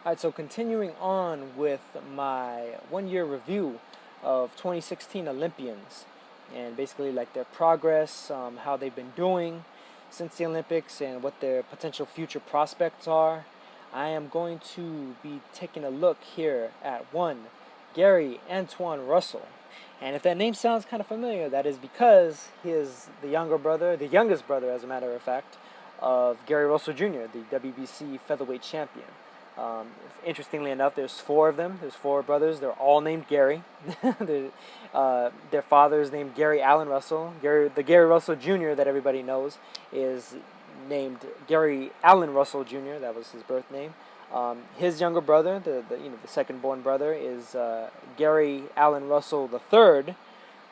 Alright, so continuing on with my one-year review of 2016 Olympians and basically like their progress, how they've been doing since the Olympics and what their potential future prospects are. I am going to be taking a look here at one, Gary Antuanne Russell. And if that name sounds kind of familiar, that is because he is the youngest brother, as a matter of fact, of Gary Russell Jr., the WBC Featherweight champion. Um, Interestingly enough, there's four of them. There's four brothers. They're all named Gary. Their father is named Gary Allen Russell. The Gary Russell Jr. that everybody knows is named Gary Allen Russell Jr. That was his birth name. His younger brother, the second born brother, is Gary Allen Russell III.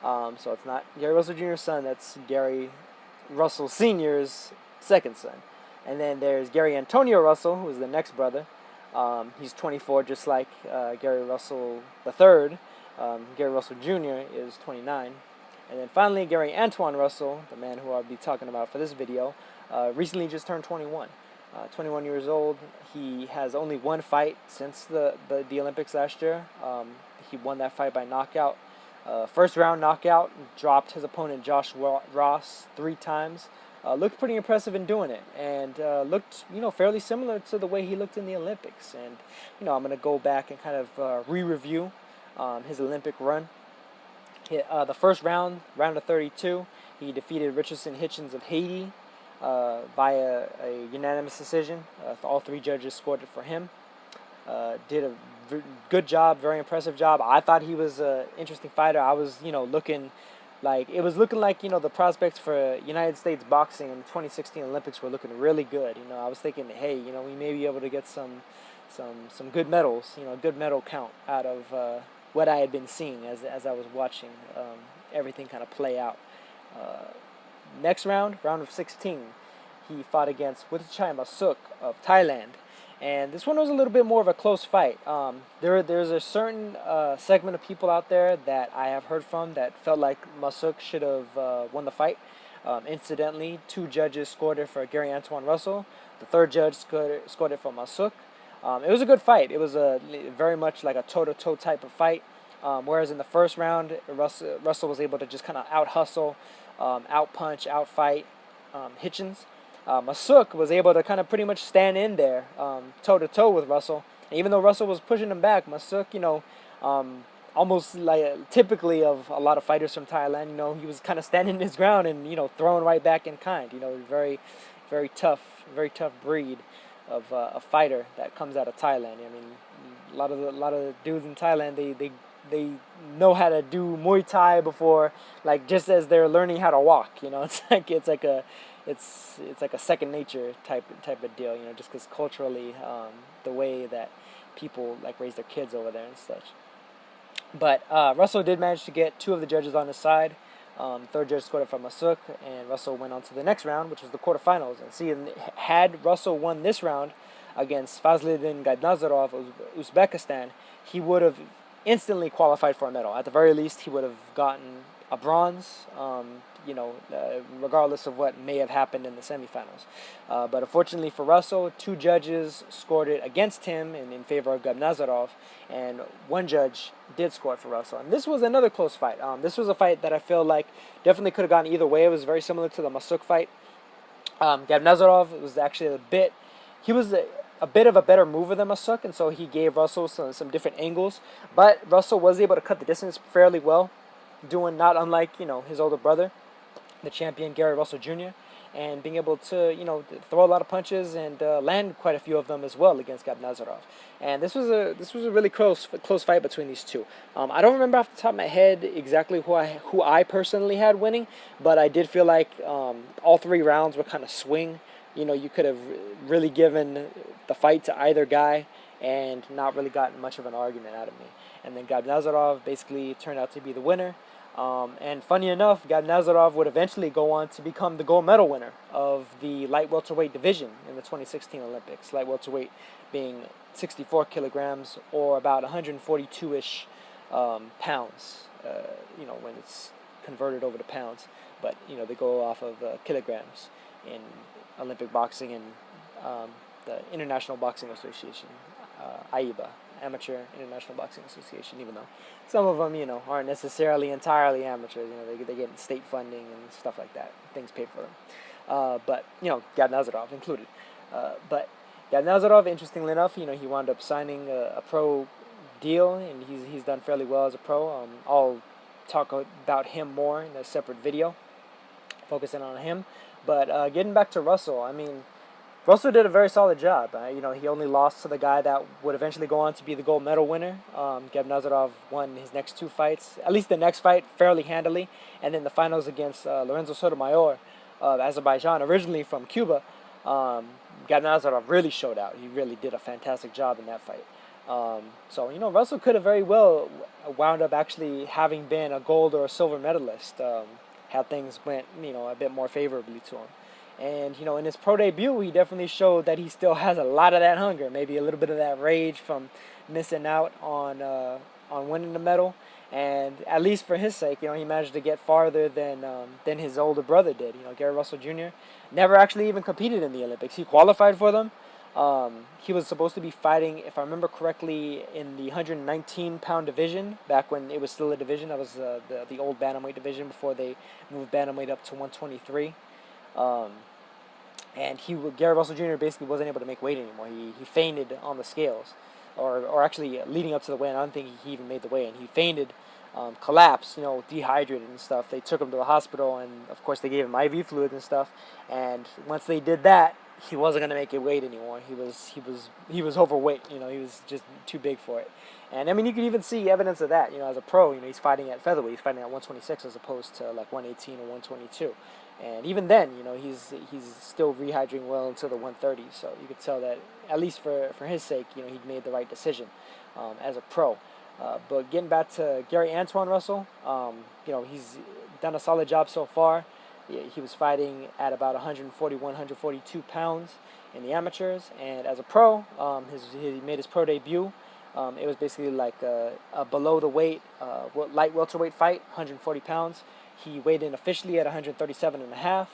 So it's not Gary Russell Jr.'s son. That's Gary Russell Sr.'s second son. And then there's Gary Antonio Russell, who is the next brother. He's 24, just like Gary Russell III. Gary Russell Jr. is 29. And then finally, Gary Antuanne Russell, the man who I'll be talking about for this video, recently just turned 21. 21 years old. He has only one fight since the Olympics last year. He won that fight by knockout. First round knockout, dropped his opponent Josh Ross 3 times. Looked pretty impressive in doing it, and looked, fairly similar to the way he looked in the Olympics. And, I'm going to go back and kind of re-review his Olympic run. The first round of 32, he defeated Richardson Hitchens of Haiti via a unanimous decision. All 3 judges scored it for him. Did a good job, very impressive job. I thought he was an interesting fighter. I was, looking like the prospects for United States boxing in the 2016 Olympics were looking really good. I was thinking, hey, we may be able to get some good medals, a good medal count out of what I had been seeing as I was watching everything kind of play out. Next round of 16, he fought against Wittchai Masuk of Thailand. And this one was a little bit more of a close fight. There's a certain segment of people out there that I have heard from that felt like Masuk should have won the fight. Incidentally, 2 judges scored it for Gary Antuanne Russell. The 3rd judge scored it for Masuk. It was a good fight. It was very much like a toe-to-toe type of fight. Whereas in the first round, Russell was able to just kind of out-hustle, out-punch, out-fight Hitchens. Masuk was able to kind of pretty much stand in there toe-to-toe with Russell. And even though Russell was pushing him back, Masuk, almost like typically of a lot of fighters from Thailand, he was kind of standing his ground and, throwing right back in kind. Very, very tough breed of a fighter that comes out of Thailand. I mean, a lot of the dudes in Thailand, they know how to do Muay Thai before, like just as they're learning how to walk. It's like a second nature type of deal. Just because culturally, the way that people like raise their kids over there and such. But Russell did manage to get 2 of the judges on his side. 3rd judge scored it from Masuk, and Russell went on to the next round, which was the quarterfinals. And had Russell won this round against Fazlidin Gaidnazarov of Uzbekistan, he would have instantly qualified for a medal. At the very least, he would have gotten a bronze, regardless of what may have happened in the semifinals. But unfortunately for Russell, 2 judges scored it against him in favor of Gaidnazarov, and 1 judge did score it for Russell. And this was another close fight. This was a fight that I feel like definitely could have gone either way. It was very similar to the Masuk fight. Gaidnazarov was actually a bit of a better mover than Masuk, and so he gave Russell some different angles. But Russell was able to cut the distance fairly well, doing not unlike, his older brother, the champion Gary Russell Jr., and being able to, throw a lot of punches and land quite a few of them as well against Gaidnazarov. And this was a really close fight between these 2. I don't remember off the top of my head exactly who I personally had winning, but I did feel like all 3 rounds were kind of swing. You could have really given the fight to either guy and not really gotten much of an argument out of me. And then Gaidnazarov basically turned out to be the winner. And funny enough, Gaidnazarov would eventually go on to become the gold medal winner of the light welterweight division in the 2016 Olympics. Light welterweight being 64 kilograms or about 142-ish pounds, when it's converted over to pounds. But, they go off of kilograms in Olympic boxing and the International Boxing Association. AIBA, Amateur International Boxing Association, even though some of them, aren't necessarily entirely amateurs. They get state funding and stuff like that. Things paid for them. But, Gab Nazarov included. But Gab Nazarov, interestingly enough, he wound up signing a pro deal, and he's done fairly well as a pro. I'll talk about him more in a separate video, focusing on him. But getting back to Russell, Russell did a very solid job. He only lost to the guy that would eventually go on to be the gold medal winner. Gab Nazarov won his next two fights, at least the next fight, fairly handily. And then the finals against Lorenzo Sotomayor of Azerbaijan, originally from Cuba. Gab Nazarov really showed out. He really did a fantastic job in that fight. So Russell could have very well wound up actually having been a gold or a silver medalist had things went, a bit more favorably to him. And, in his pro debut, he definitely showed that he still has a lot of that hunger, maybe a little bit of that rage from missing out on winning the medal. And at least for his sake, he managed to get farther than his older brother did. Gary Russell Jr. never actually even competed in the Olympics. He qualified for them. He was supposed to be fighting, if I remember correctly, in the 119-pound division, back when it was still a division. That was the old bantamweight division before they moved bantamweight up to 123. And Gary Russell Jr. basically wasn't able to make weight anymore. He fainted on the scales, or actually leading up to the weigh-in. I don't think he even made the weigh-in. He fainted, collapsed, dehydrated and stuff. They took him to the hospital, and of course they gave him IV fluids and stuff. And once they did that, he wasn't gonna make it weight anymore. He was overweight. He was just too big for it. And you could even see evidence of that. As a pro, he's fighting at featherweight. He's fighting at 126 as opposed to like 118 or 122. And even then, he's still rehydrating well into the 130s. So you could tell that, at least for his sake, he'd made the right decision as a pro. But getting back to Gary Antuanne Russell, he's done a solid job so far. He was fighting at about 141, 142 pounds in the amateurs. And as a pro, he made his pro debut. It was basically like a below the weight, light welterweight fight, 140 pounds. He weighed in officially at 137.5.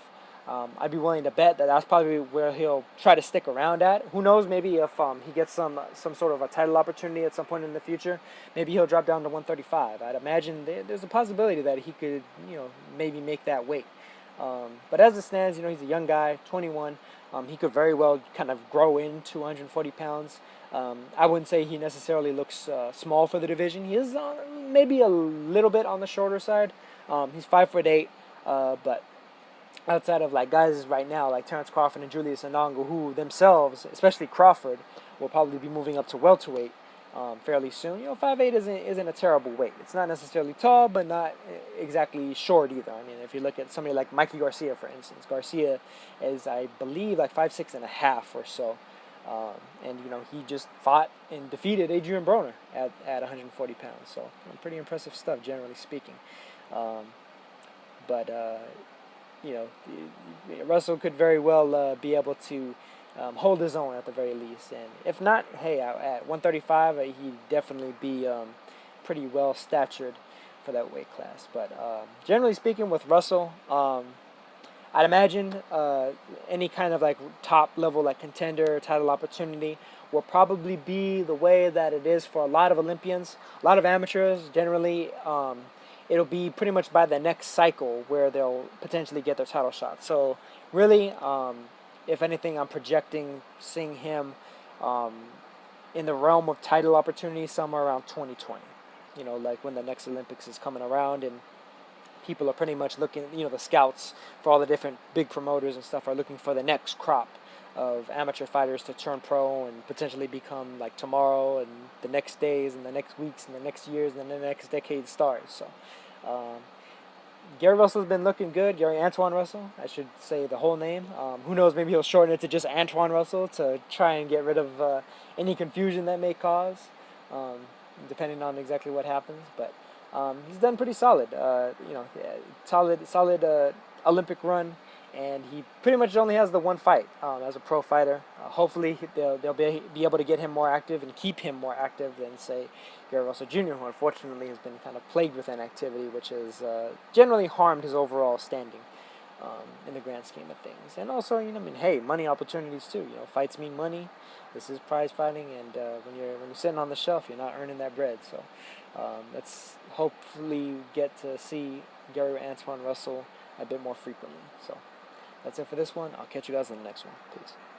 I'd be willing to bet that that's probably where he'll try to stick around at. Who knows? Maybe if he gets some sort of a title opportunity at some point in the future, maybe he'll drop down to 135. I'd imagine there's a possibility that he could, maybe make that weight. But as it stands, he's a young guy, 21. He could very well kind of grow into 140 pounds. I wouldn't say he necessarily looks small for the division. He is maybe a little bit on the shorter side. He's 5'8", but outside of like guys right now like Terrence Crawford and Julius Anangu, who themselves, especially Crawford, will probably be moving up to welterweight fairly soon. 5'8" isn't a terrible weight. It's not necessarily tall, but not exactly short either. If you look at somebody like Mikey Garcia, for instance, Garcia is, I believe, like 5'6.5" or so. And he just fought and defeated Adrian Broner at 140 pounds. So pretty impressive stuff, generally speaking. But Russell could very well be able to hold his own at the very least. And if not, hey, at 135, he'd definitely be pretty well statured for that weight class. But generally speaking, with Russell, I'd imagine any kind of like top level like contender title opportunity will probably be the way that it is for a lot of Olympians, a lot of amateurs. Generally, it'll be pretty much by the next cycle where they'll potentially get their title shot. So really, if anything, I'm projecting seeing him in the realm of title opportunities somewhere around 2020. Like when the next Olympics is coming around and people are pretty much looking, the scouts for all the different big promoters and stuff are looking for the next crop of amateur fighters to turn pro and potentially become like tomorrow and the next days and the next weeks and the next years and then the next decade stars. So Gary Russell's been looking good. Gary Antuanne Russell, I should say the whole name. Who knows, maybe he'll shorten it to just Antuanne Russell to try and get rid of any confusion that may cause, depending on exactly what happens. But he's done pretty solid, solid Olympic run, and he pretty much only has the one fight as a pro fighter. Hopefully they'll be able to get him more active and keep him more active than, say, Gary Russell Jr., who unfortunately has been kind of plagued with inactivity, which has generally harmed his overall standing. in the grand scheme of things. And also, I mean, hey, money opportunities too. Fights mean money. This is prize fighting, and when you're sitting on the shelf, you're not earning that bread. So let's hopefully get to see Gary Antuanne wrestle a bit more frequently. So that's it for this one. I'll catch you guys on the next one. Peace.